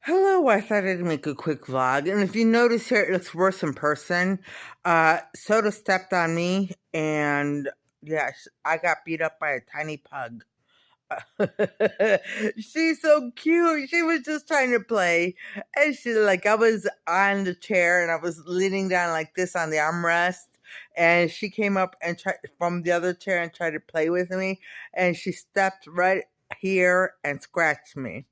Hello, I thought I'd make a quick vlog. And if you notice here, it looks worse in person. Soda stepped on me, and yes, I got beat up by a tiny pug. She's so cute. She was just trying to play. And I was on the chair and I was leaning down like this on the armrest. And she came up and tried from the other chair and tried to play with me. And she stepped right here and scratched me.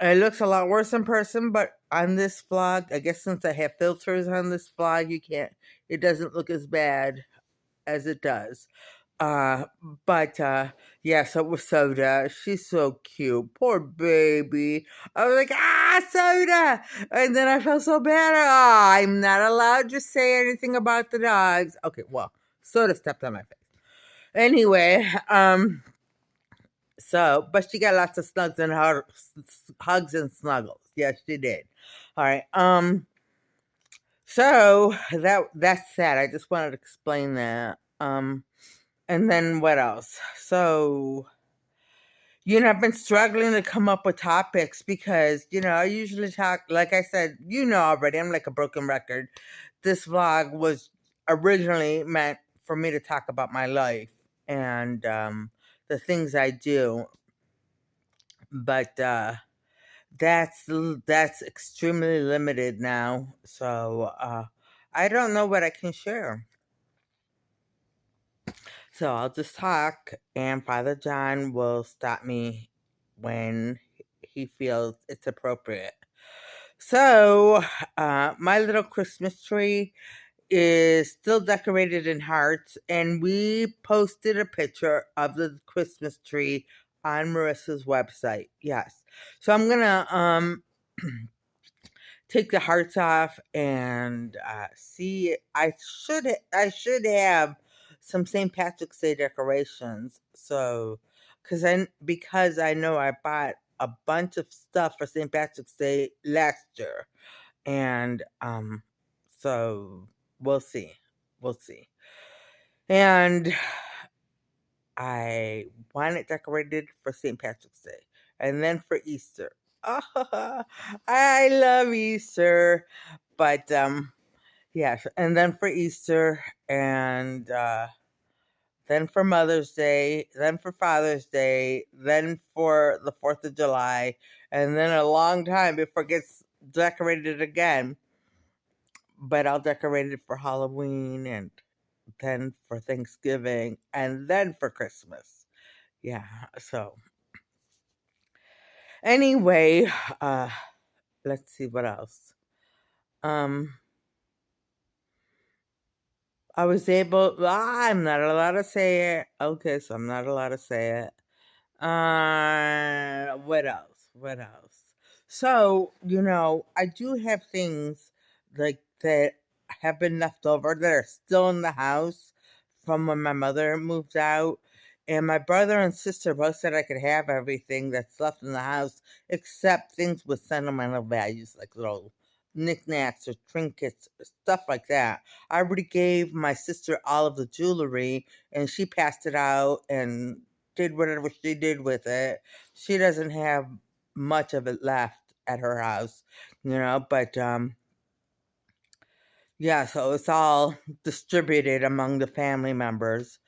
It looks a lot worse in person, but on this vlog, I guess since I have filters on this vlog, it doesn't look as bad as it does. Uh, but yeah, so with Soda, she's so cute. Poor baby. I was like, Soda! And then I felt so bad. Oh, I'm not allowed to say anything about the dogs. Okay, well, Soda stepped on my face. Anyway, but she got lots of hugs and snuggles. Yes, she did. All right. So that's sad. I just wanted to explain that. And then what else? So, I've been struggling to come up with topics because, I usually talk, like I said, already, I'm like a broken record. This vlog was originally meant for me to talk about my life and the things I do. But that's extremely limited now. So I don't know what I can share. So I'll just talk, and Father John will stop me when he feels it's appropriate. So my little Christmas tree is still decorated in hearts, and we posted a picture of the Christmas tree on Marissa's website. Yes. So I'm gonna take the hearts off and see. I should have some St. Patrick's Day decorations. So, because I know I bought a bunch of stuff for St. Patrick's Day last year, and so we'll see. And I want it decorated for St. Patrick's Day, and then for Easter. Oh, I love Easter, but yes, and then for Easter, and then for Mother's Day, then for Father's Day, then for the 4th of July, and then a long time before it gets decorated again. But I'll decorate it for Halloween, and then for Thanksgiving, and then for Christmas. Yeah, so anyway, uh let's see what else. Um I was able I'm not allowed to say it. Okay, so I'm not allowed to say it. What else? What else? So, I do have things like that have been left over that are still in the house from when my mother moved out. And my brother and sister both said I could have everything that's left in the house except things with sentimental values, like little knickknacks or trinkets, stuff like that. I already gave my sister all of the jewelry and she passed it out and did whatever she did with it. She doesn't have much of it left at her house, but yeah, so it's all distributed among the family members.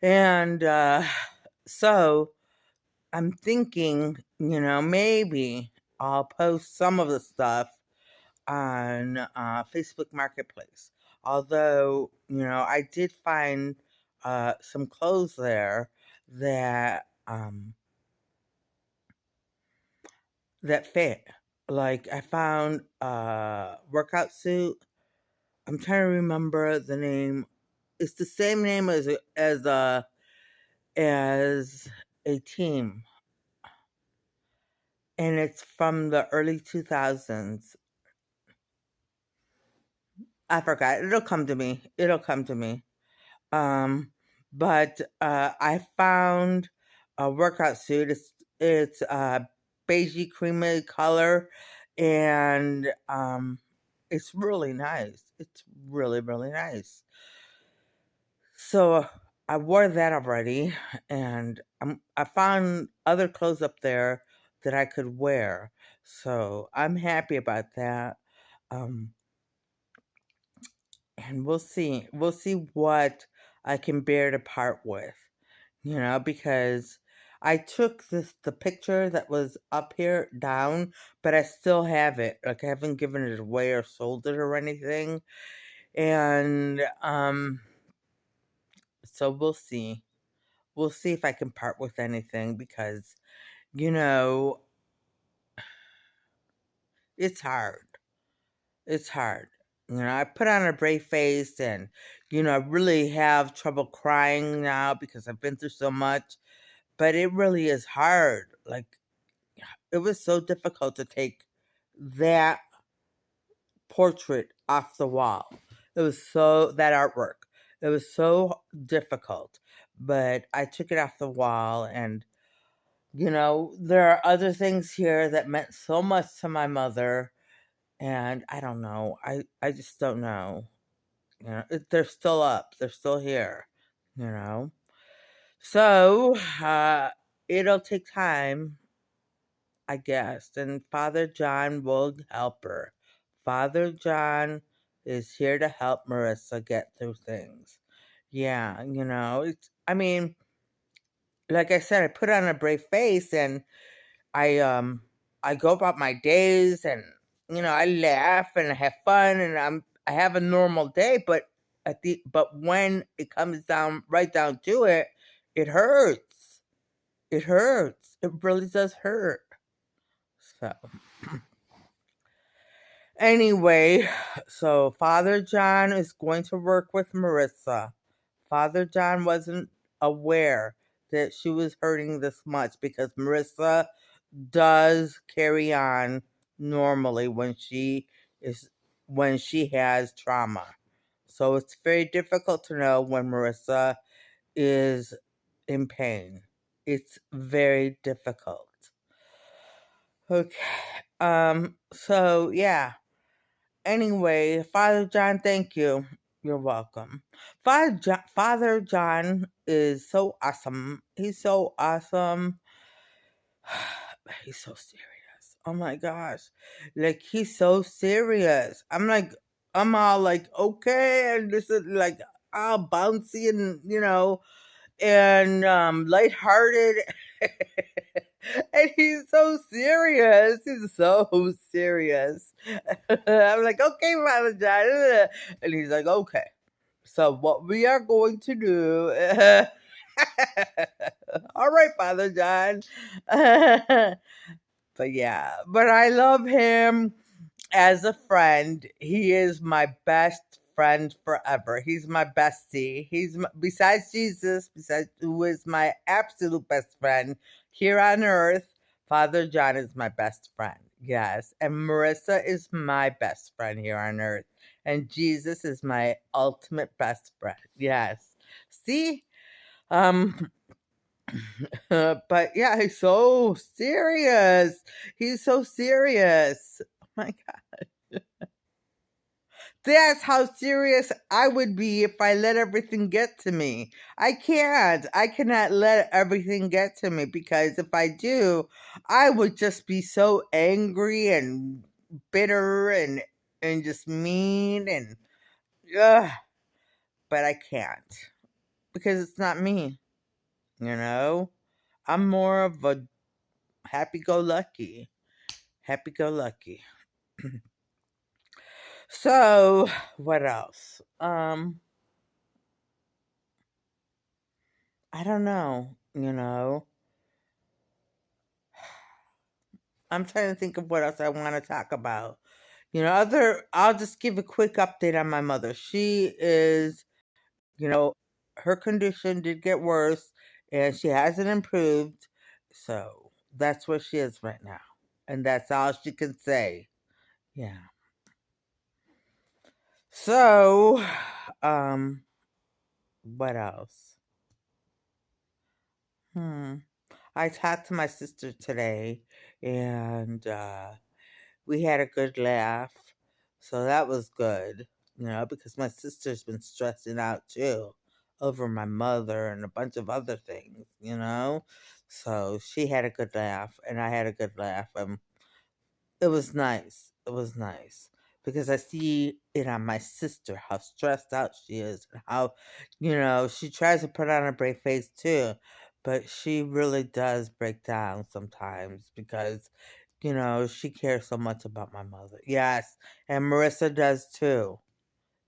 And so I'm thinking, maybe I'll post some of the stuff on Facebook Marketplace. Although, I did find some clothes there that that fit. Like I found a workout suit. I'm trying to remember the name. It's the same name as a team, and it's from the early 2000s. I forgot. It'll come to me. It'll come to me. Um, but I found a workout suit. It's beigey creamy color, and it's really nice. It's really really nice. So I wore that already, and I found other clothes up there that I could wear. So I'm happy about that. Um, and we'll see. We'll see what I can bear to part with, because I took the picture that was up here down, but I still have it. Like I haven't given it away or sold it or anything. And so we'll see. We'll see if I can part with anything because, you know, it's hard. It's hard. I put on a brave face and, I really have trouble crying now because I've been through so much, but it really is hard. Like, it was so difficult to take that portrait off the wall. That artwork. It was so difficult, but I took it off the wall and, there are other things here that meant so much to my mother. And I don't know. I just don't know. They're still up. They're still here. You know. So it'll take time, I guess. And Father John will help her. Father John is here to help Marissa get through things. Yeah, it's. I mean, like I said, I put on a brave face and I go about my days and I laugh and I have fun and I have a normal day, but when it comes down right down to it, it hurts. It hurts. It really does hurt. So anyway, so Father John is going to work with Marissa. Father John wasn't aware that she was hurting this much because Marissa does carry on normally when she has trauma. So it's very difficult to know when Marissa is in pain. It's very difficult. Okay. So yeah. Anyway, Father John, thank you. You're welcome. Father John is so awesome. He's so awesome. He's so serious. Oh my gosh. Like he's so serious. I'm all like, okay, and this is like all bouncy and and lighthearted. And he's so serious. He's so serious. I'm like, okay, Father John. And he's like, okay. So what we are going to do all right, Father John. But yeah, but I love him as a friend. He is my best friend forever. He's my bestie. Besides Jesus, besides who is my absolute best friend here on earth, Father John is my best friend. Yes, and Marissa is my best friend here on earth, and Jesus is my ultimate best friend. Yes. See? Um but yeah, he's so serious. He's so serious. Oh my God. That's how serious I would be if I let everything get to me. I can't. I cannot let everything get to me because if I do, I would just be so angry and bitter and just mean and ugh. But I can't because it's not me, you know? I'm more of a happy-go-lucky. Happy-go-lucky. So, what else? I don't know, I'm trying to think of what else I want to talk about. I'll just give a quick update on my mother. She is, you know, her condition did get worse and she hasn't improved. So, that's where she is right now. And that's all she can say. Yeah. So, um, what else? Hmm. I talked to my sister today and we had a good laugh. So that was good, because my sister's been stressing out too over my mother and a bunch of other things, you know? So she had a good laugh and I had a good laugh. It was nice. It was nice because I see it on my sister how stressed out she is and how, she tries to put on a brave face too, but she really does break down sometimes because, she cares so much about my mother. Yes, and Marissa does too.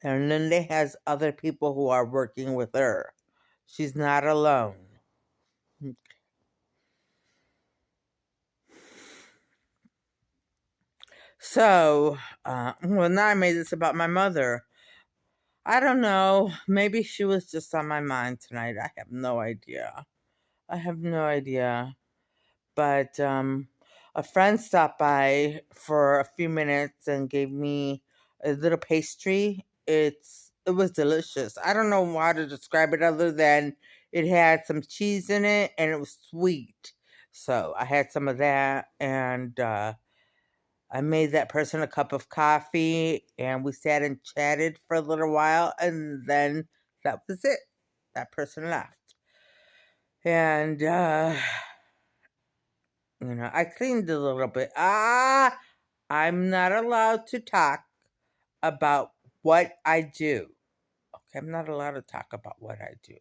And Linda has other people who are working with her. She's not alone. So, well, now I made this about my mother. I don't know. Maybe she was just on my mind tonight. I have no idea. I have no idea. But a friend stopped by for a few minutes and gave me a little pastry. It was delicious. I don't know how to describe it other than it had some cheese in it and it was sweet. So I had some of that and I made that person a cup of coffee and we sat and chatted for a little while and then that was it. That person left. And I cleaned a little bit. I'm not allowed to talk about what I do. Okay, I'm not allowed to talk about what I do,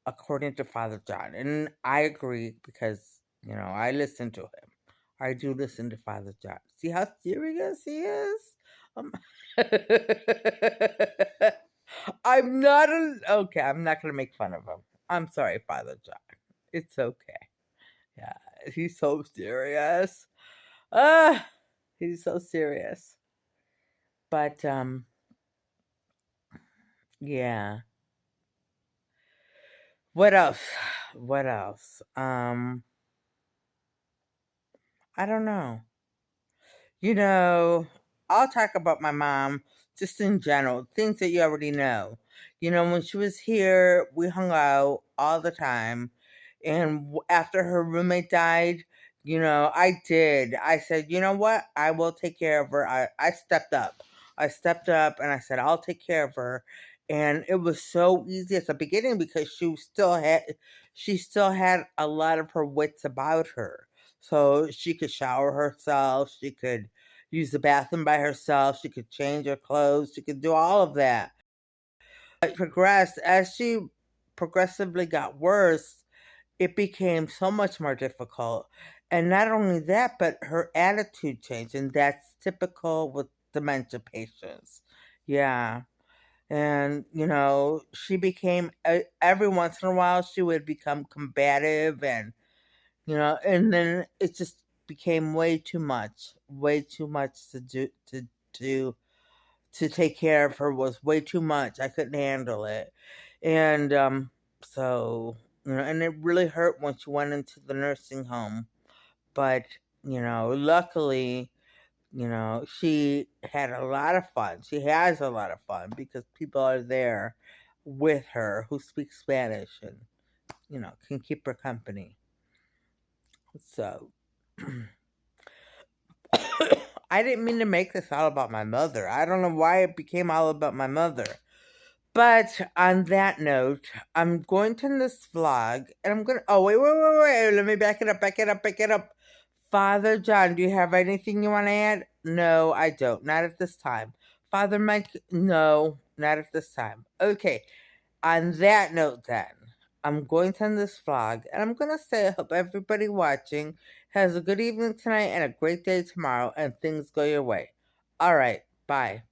according to Father John. And I agree because, I listen to him. I do listen to Father John. See how serious he is? Um, okay, I'm not going to make fun of him. I'm sorry, Father John. It's okay. Yeah, he's so serious. Ah, he's so serious. But yeah. What else? What else? I don't know. You know, I'll talk about my mom just in general, things that you already know. When she was here, we hung out all the time. And after her roommate died, I did. I said, you know what? I will take care of her. I stepped up. I stepped up and I said, I'll take care of her. And it was so easy at the beginning because she still had a lot of her wits about her. So she could shower herself, she could use the bathroom by herself, she could change her clothes, she could do all of that. Progressed as she progressively got worse, it became so much more difficult. And not only that, but her attitude changed, and that's typical with dementia patients. Yeah. And, she became, every once in a while, she would become combative and then it just became way too much to do to take care of her was way too much. I couldn't handle it. And so, and it really hurt when she went into the nursing home. But, luckily, she had a lot of fun. She has a lot of fun because people are there with her who speak Spanish and, can keep her company. So, I didn't mean to make this all about my mother. I don't know why it became all about my mother. But on that note, I'm going to end this vlog and I'm going to. Oh, wait. Let me back it up. Father John, do you have anything you want to add? No, I don't. Not at this time. Father Mike, no, not at this time. Okay. On that note, then, I'm going to end this vlog and I'm going to say I hope everybody watching has a good evening tonight and a great day tomorrow and things go your way. All right. Bye.